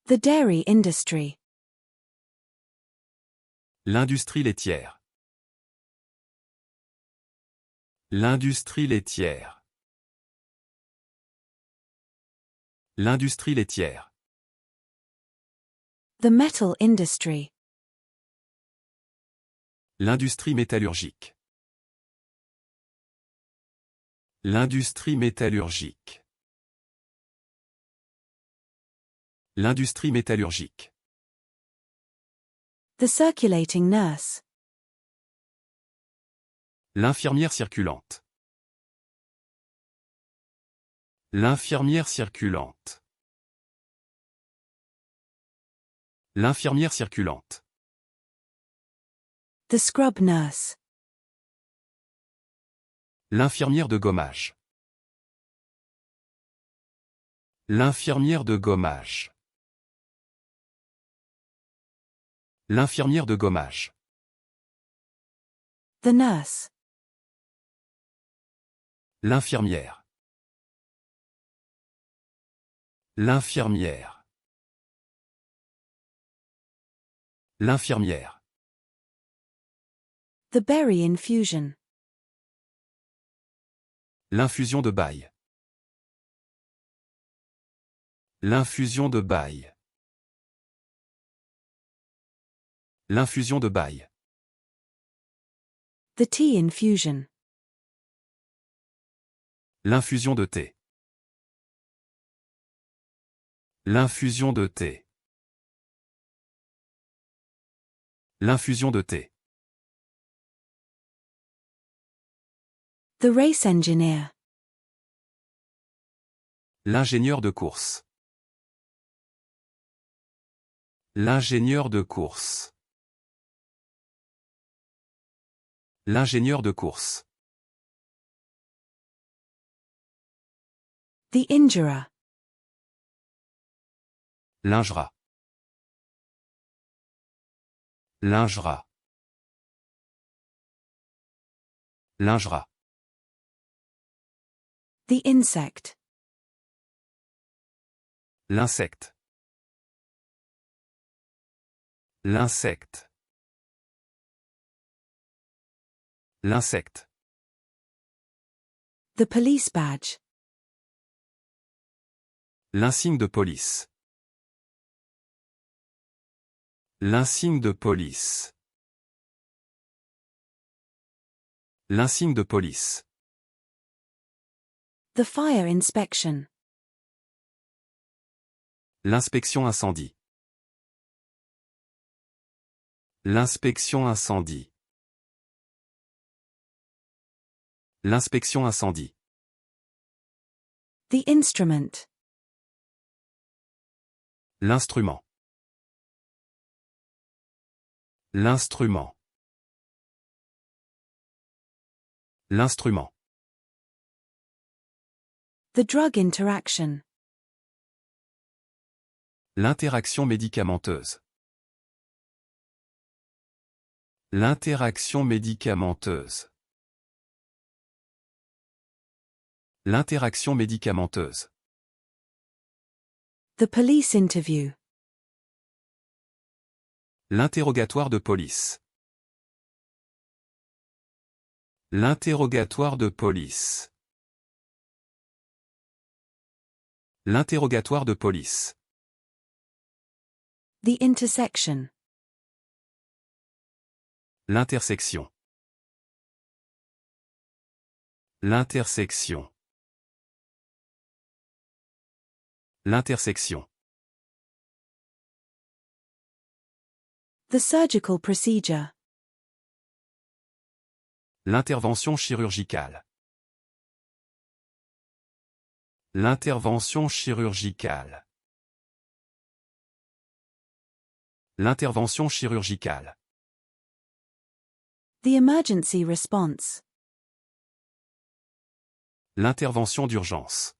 The dairy industry. L'industrie laitière. L'industrie laitière. L'industrie laitière. The metal industry. L'industrie métallurgique. L'industrie métallurgique. L'industrie métallurgique. The circulating nurse. L'infirmière circulante. L'infirmière circulante. L'infirmière circulante. The scrub nurse. L'infirmière de gommage. L'infirmière de gommage. L'infirmière de gommage. The nurse. L'infirmière. L'infirmière. L'infirmière. The berry infusion. L'infusion de baille. L'infusion de baille. L'infusion de baille. The tea infusion. L'infusion de thé. L'infusion de thé. L'infusion de thé. The race engineer. L'ingénieur de course. L'ingénieur de course. L'ingénieur de course. The injurer. Lingera. Lingera. Lingera. The insect. L'insecte. L'insecte. L'insecte. The police badge. L'insigne de police. L'insigne de police. L'insigne de police. The fire inspection. L'inspection incendie. L'inspection incendie. L'inspection incendie. The instrument. L'instrument. L'instrument. L'instrument. The drug interaction. L'interaction médicamenteuse. L'interaction médicamenteuse. L'interaction médicamenteuse. The police interview. L'interrogatoire de police. L'interrogatoire de police. L'interrogatoire de police. The intersection. L'intersection. L'intersection. L'intersection. The surgical procedure. L'intervention chirurgicale. L'intervention chirurgicale. L'intervention chirurgicale. The emergency response. L'intervention d'urgence.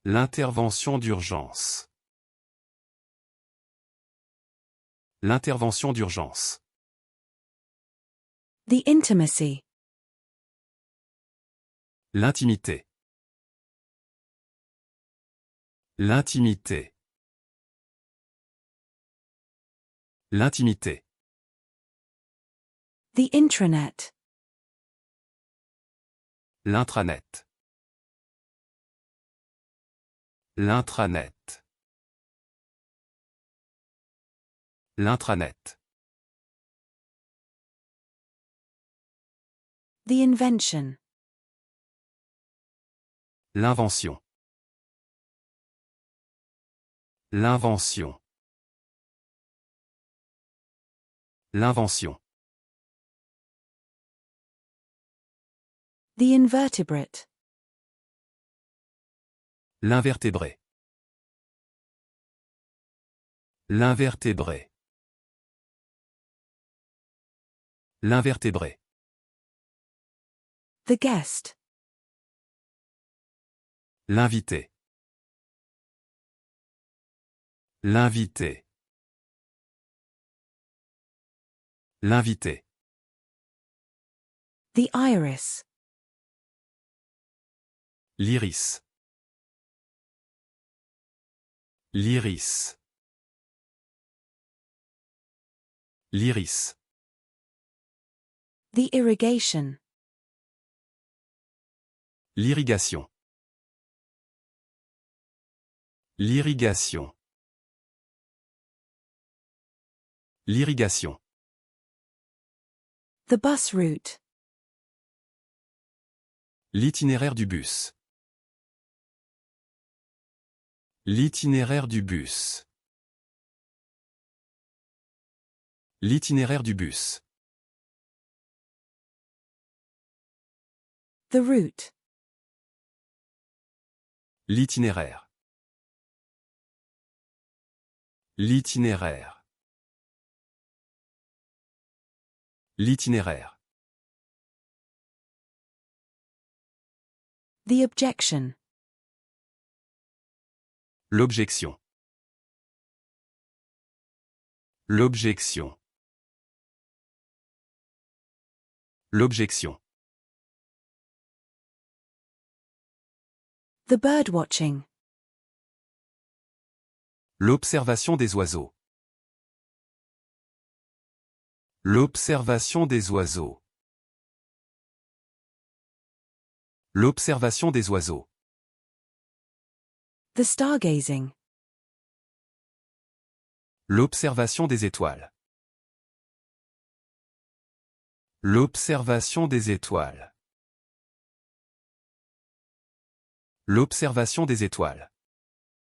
L'intervention d'urgence. L'intervention d'urgence. The intimacy. L'intimité. L'intimité. L'intimité. The intranet. L'intranet. L'intranet. L'intranet. The invention. L'invention. L'invention. L'invention. The invertebrate. L'invertébré. L'invertébré. L'invertébré. The guest. L'invité. L'invité. L'invité. The iris. L'iris. L'iris. L'iris. The irrigation. L'irrigation. L'irrigation. L'irrigation. The bus route. L'itinéraire du bus. L'itinéraire du bus. L'itinéraire du bus. The route. L'itinéraire. L'itinéraire. L'itinéraire. The objection. L'objection. L'objection. L'objection. The bird watching. L'observation des oiseaux. L'observation des oiseaux. L'observation des oiseaux. The stargazing. L'observation des étoiles. L'observation des étoiles. L'observation des étoiles.